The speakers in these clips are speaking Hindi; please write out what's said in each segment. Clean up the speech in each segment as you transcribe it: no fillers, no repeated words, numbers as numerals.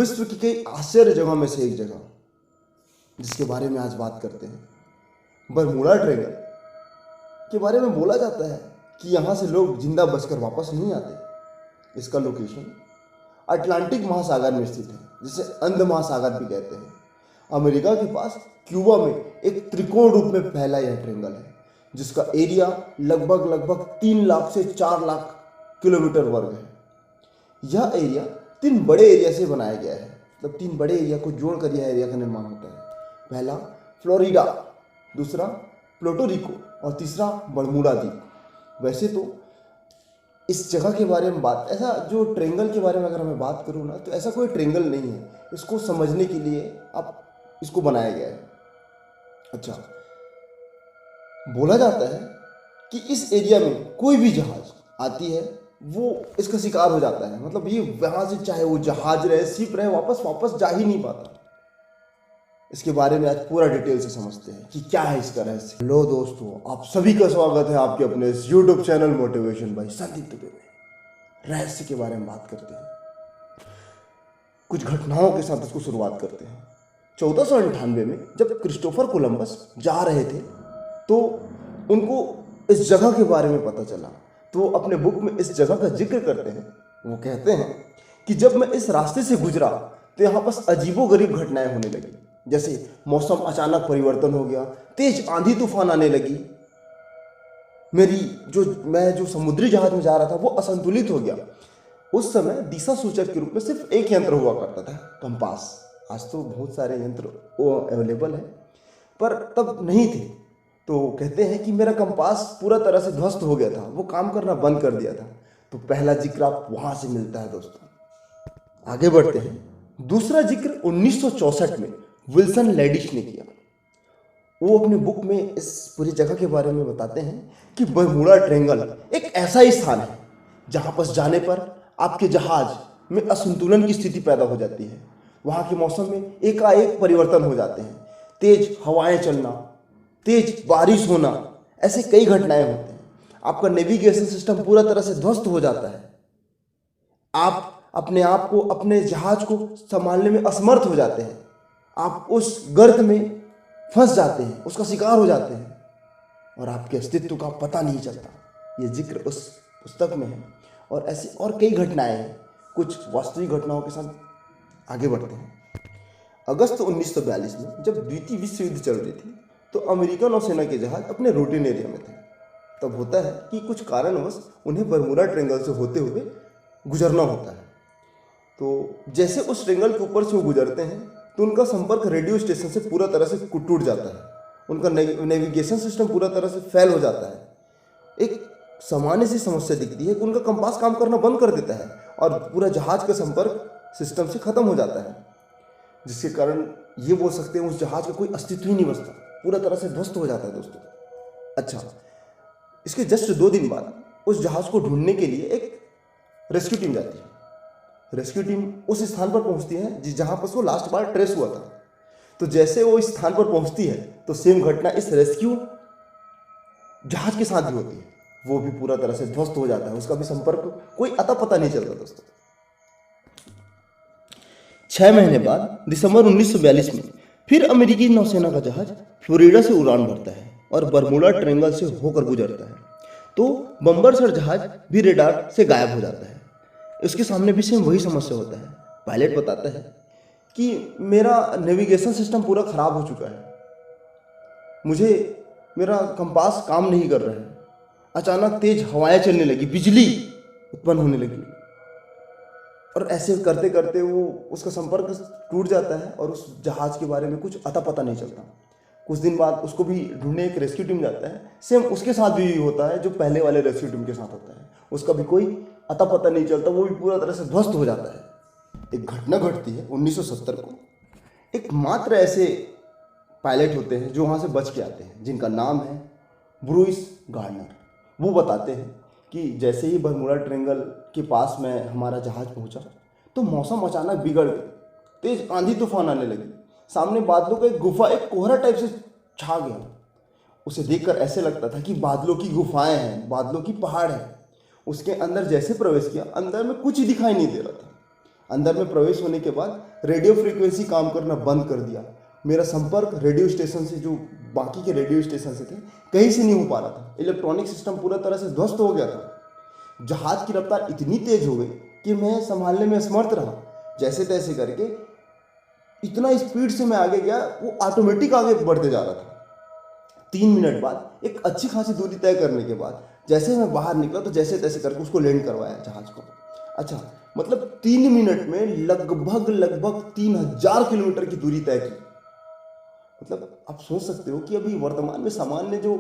विश्व की कई आश्चर्य जगहों में से एक जगह जिसके बारे में आज बात करते हैं, बरमूडा ट्रायंगल के बारे में बोला जाता है कि यहाँ से लोग जिंदा बचकर वापस नहीं आते। इसका लोकेशन अटलांटिक महासागर में स्थित है, जिसे अंध महासागर भी कहते हैं। अमेरिका के पास क्यूबा में एक त्रिकोण रूप में फैला यह ट्रायंगल है, जिसका एरिया लगभग 3 लाख से 4 लाख किलोमीटर वर्ग है। यह एरिया 3 बड़े एरिया से बनाया गया है, मतलब 3 बड़े एरिया को जोड़कर यह एरिया का निर्माण होता है। पहला फ्लोरिडा, दूसरा प्लूटो रिको और तीसरा बरमूडा द्वीप। वैसे तो इस जगह के बारे में ऐसा जो ट्रायंगल के बारे में अगर मैं बात करूँ ना, तो ऐसा कोई ट्रायंगल नहीं है। इसको समझने के लिए आप इसको बनाया गया है। अच्छा, बोला जाता है कि इस एरिया में कोई भी जहाज आती है वो इसका शिकार हो जाता है। मतलब ये वहाँ से चाहे वो जहाज रहे, शिप रहे, वापस जा ही नहीं पाता। इसके बारे में आज पूरा डिटेल से समझते हैं कि क्या है इसका रहस्य। हेलो दोस्तों, आप सभी का स्वागत है आपके अपने इस YouTube channel motivation by Sandeep Dubey में। रहस्य के बारे में बात करते हैं, कुछ घटनाओं के साथ इसको शुरुआत करते हैं। 1498 में जब क्रिस्टोफर कोलंबस जा रहे थे तो उनको इस जगह के बारे में पता चला, तो वो अपने बुक में इस जगह का जिक्र करते हैं। वो कहते हैं कि जब मैं इस रास्ते से गुजरा तो यहाँ पर अजीबोगरीब घटनाएं होने लगी, जैसे मौसम अचानक परिवर्तन हो गया, तेज आंधी तूफान आने लगी, मैं जो समुद्री जहाज में जा रहा था वो असंतुलित हो गया। उस समय दिशा सूचक के रूप में सिर्फ एक यंत्र हुआ करता था, कंपास। आज तो बहुत सारे यंत्र अवेलेबल है, पर तब नहीं थे। तो कहते हैं कि मेरा कंपास पूरा तरह से ध्वस्त हो गया था, वो काम करना बंद कर दिया था। तो पहला जिक्र आप वहां से मिलता है दोस्तों। आगे बढ़ते हैं। दूसरा जिक्र 1964 में विल्सन लैडिश ने किया। वो अपनी बुक में इस पूरी जगह के बारे में बताते हैं कि बरमूडा ट्रायंगल एक ऐसा ही स्थान है जहां पर जाने पर आपके जहाज में असंतुलन की स्थिति पैदा हो जाती है। वहाँ के मौसम में एकाएक परिवर्तन हो जाते हैं, तेज हवाएं चलना, तेज बारिश होना, ऐसे कई घटनाएं होती हैं। आपका नेविगेशन सिस्टम पूरा तरह से ध्वस्त हो जाता है। आप अपने आप को, अपने जहाज को संभालने में असमर्थ हो जाते हैं। आप उस गर्त में फंस जाते हैं, उसका शिकार हो जाते हैं और आपके अस्तित्व का पता नहीं चलता। ये जिक्र उस पुस्तक में है और ऐसी और कई घटनाएं हैं। कुछ वास्तविक घटनाओं के साथ आगे बढ़ते हैं। अगस्त 1942 में जब द्वितीय विश्व युद्ध चल रही थी तो अमेरिकन नौसेना के जहाज अपने रूटीन एरिया में थे। तब होता है कि कुछ कारणवश उन्हें बरमूडा ट्रायंगल से होते हुए गुजरना होता है। तो जैसे उस ट्रायंगल के ऊपर से वो गुजरते हैं तो उनका संपर्क रेडियो स्टेशन से पूरा तरह से टूट जाता है। उनका नेविगेशन सिस्टम पूरा तरह से फेल हो जाता है। एक सामान्य सी समस्या दिखती है कि उनका कंपास काम करना बंद कर देता है और पूरा जहाज का संपर्क सिस्टम से खत्म हो जाता है, जिसके कारण ये बोल सकते हैं उस जहाज का कोई अस्तित्व ही नहीं बचता, पूरा तरह से ध्वस्त हो जाता है दोस्तों। अच्छा, इसके जस्ट 2 दिन बाद उस जहाज को ढूंढने के लिए एक रेस्क्यू टीम जाती है। रेस्क्यू टीम उस स्थान पर पहुंचती है जहां पर वो लास्ट बार ट्रेस हुआ था। तो जैसे वो इस स्थान पर पहुंचती है तो सेम घटना इस रेस्क्यू जहाज के साथ भी होती है। वो भी पूरा तरह से ध्वस्त हो जाता है, उसका भी संपर्क कोई अता पता नहीं चलता दोस्तों। 6 महीने बाद दिसंबर 1942 में फिर अमेरिकी नौसेना का जहाज फ्लोरिडा से उड़ान भरता है और बरमूडा ट्रायंगल से होकर गुजरता है। तो बम्बरसर जहाज भी रेडार से गायब हो जाता है। उसके सामने भी सेम वही समस्या होता है। पायलट बताता है कि मेरा नेविगेशन सिस्टम पूरा खराब हो चुका है, मेरा कंपास काम नहीं कर रहा है। अचानक तेज हवाएं चलने लगी, बिजली उत्पन्न होने लगी और ऐसे करते करते वो उसका संपर्क टूट जाता है और उस जहाज के बारे में कुछ अता पता नहीं चलता। कुछ दिन बाद उसको भी ढूंढने एक रेस्क्यू टीम जाता है। सेम उसके साथ भी होता है जो पहले वाले रेस्क्यू टीम के साथ होता है, उसका भी कोई अता पता नहीं चलता, वो भी पूरा तरह से ध्वस्त हो जाता है। एक घटना घटती है 1970 को। एक मात्र ऐसे पायलट होते हैं जो वहाँ से बच के आते हैं, जिनका नाम है ब्रूइस गार्डनर। वो बताते हैं कि जैसे ही बरमूडा ट्रायंगल के पास में हमारा जहाज पहुंचा तो मौसम अचानक बिगड़ गया, तेज आंधी तूफान आने लगी, सामने बादलों का एक गुफा, एक कोहरा टाइप से छा गया। उसे देखकर ऐसे लगता था कि बादलों की गुफाएं हैं, बादलों की पहाड़ है। उसके अंदर जैसे प्रवेश किया, अंदर में कुछ ही दिखाई नहीं दे रहा था। अंदर में प्रवेश होने के बाद रेडियो फ्रीक्वेंसी काम करना बंद कर दिया। मेरा संपर्क रेडियो स्टेशन से, जो बाकी के रेडियो स्टेशन से थे, कहीं से नहीं हो पा रहा था। इलेक्ट्रॉनिक सिस्टम पूरा तरह से ध्वस्त हो गया था। जहाज की रफ्तार इतनी तेज हो गई कि मैं संभालने में असमर्थ रहा। जैसे तैसे करके इतना स्पीड से मैं आगे गया, वो ऑटोमेटिक आगे बढ़ते जा रहा था। 3 मिनट बाद एक अच्छी खासी दूरी तय करने के बाद जैसे मैं बाहर निकला तो जैसे तैसे करके उसको लैंड करवाया जहाज को। अच्छा, मतलब 3 मिनट में लगभग 3000 किलोमीटर की दूरी तय की। मतलब आप सोच सकते हो कि अभी वर्तमान में सामान्य जो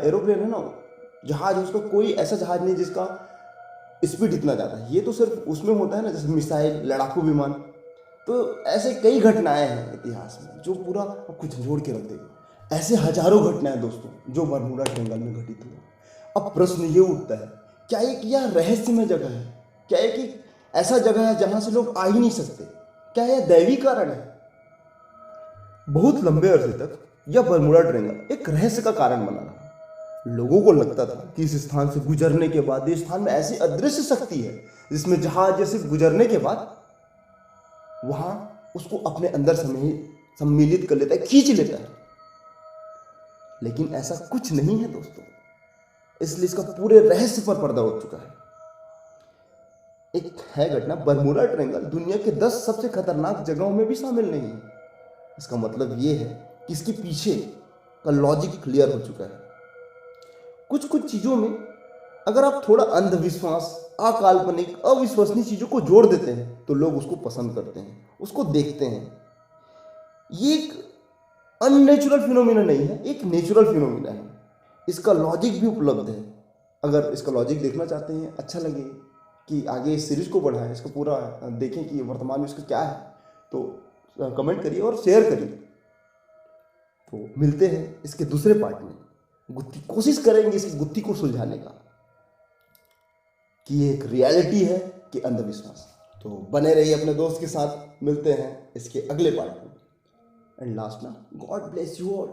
एरोप्लेन है ना, जहाज, उसका कोई ऐसा जहाज नहीं जिसका स्पीड इतना ज़्यादा है। ये तो सिर्फ उसमें होता है ना, जैसे मिसाइल, लड़ाकू विमान। तो ऐसे कई घटनाएं हैं इतिहास में जो पूरा आपको झंझोड़ के रख देगा। ऐसे हजारों घटनाएं दोस्तों जो बरमूडा ट्रायंगल में घटित हुआ। अब प्रश्न ये उठता है, क्या एक यह रहस्यमय जगह है? क्या एक ऐसा जगह है जहां से लोग आ ही नहीं सकते? क्या यह दैवी कारण है? बहुत लंबे अरसे तक यह बरमूडा ट्रायंगल एक रहस्य का कारण बना रहा। लोगों को लगता था कि इस स्थान से गुजरने के बाद, इस स्थान में ऐसी अदृश्य शक्ति है जिसमें जहाज जैसे गुजरने के बाद वहां उसको अपने अंदर सम्मिलित कर लेता है, खींच लेता है। लेकिन ऐसा कुछ नहीं है दोस्तों, इसलिए इसका पूरे रहस्य पर पर्दा उठ चुका है। एक है घटना, बरमूडा ट्रायंगल दुनिया के 10 सबसे खतरनाक जगहों में भी शामिल नहीं है। इसका मतलब ये है कि इसके पीछे का लॉजिक क्लियर हो चुका है। कुछ कुछ चीजों में अगर आप थोड़ा अंधविश्वास, अकाल्पनिक, अविश्वसनीय चीजों को जोड़ देते हैं तो लोग उसको पसंद करते हैं, उसको देखते हैं। ये एक अननेचुरल फिनोमिना नहीं है, एक नेचुरल फिनोमिना है। इसका लॉजिक भी उपलब्ध है। अगर इसका लॉजिक देखना चाहते हैं, अच्छा लगे कि आगे इस सीरीज को बढ़ाएं, इसको पूरा देखें कि वर्तमान में इसका क्या है, तो कमेंट करिए और शेयर करिए। तो मिलते हैं इसके दूसरे पार्ट में। कोशिश करेंगे इसकी गुत्थी को सुलझाने का कि ये एक रियलिटी है कि अंधविश्वास। तो बने रहिए अपने दोस्त के साथ। मिलते हैं इसके अगले पार्ट में। एंड लास्ट ना, गॉड ब्लेस यू ऑल।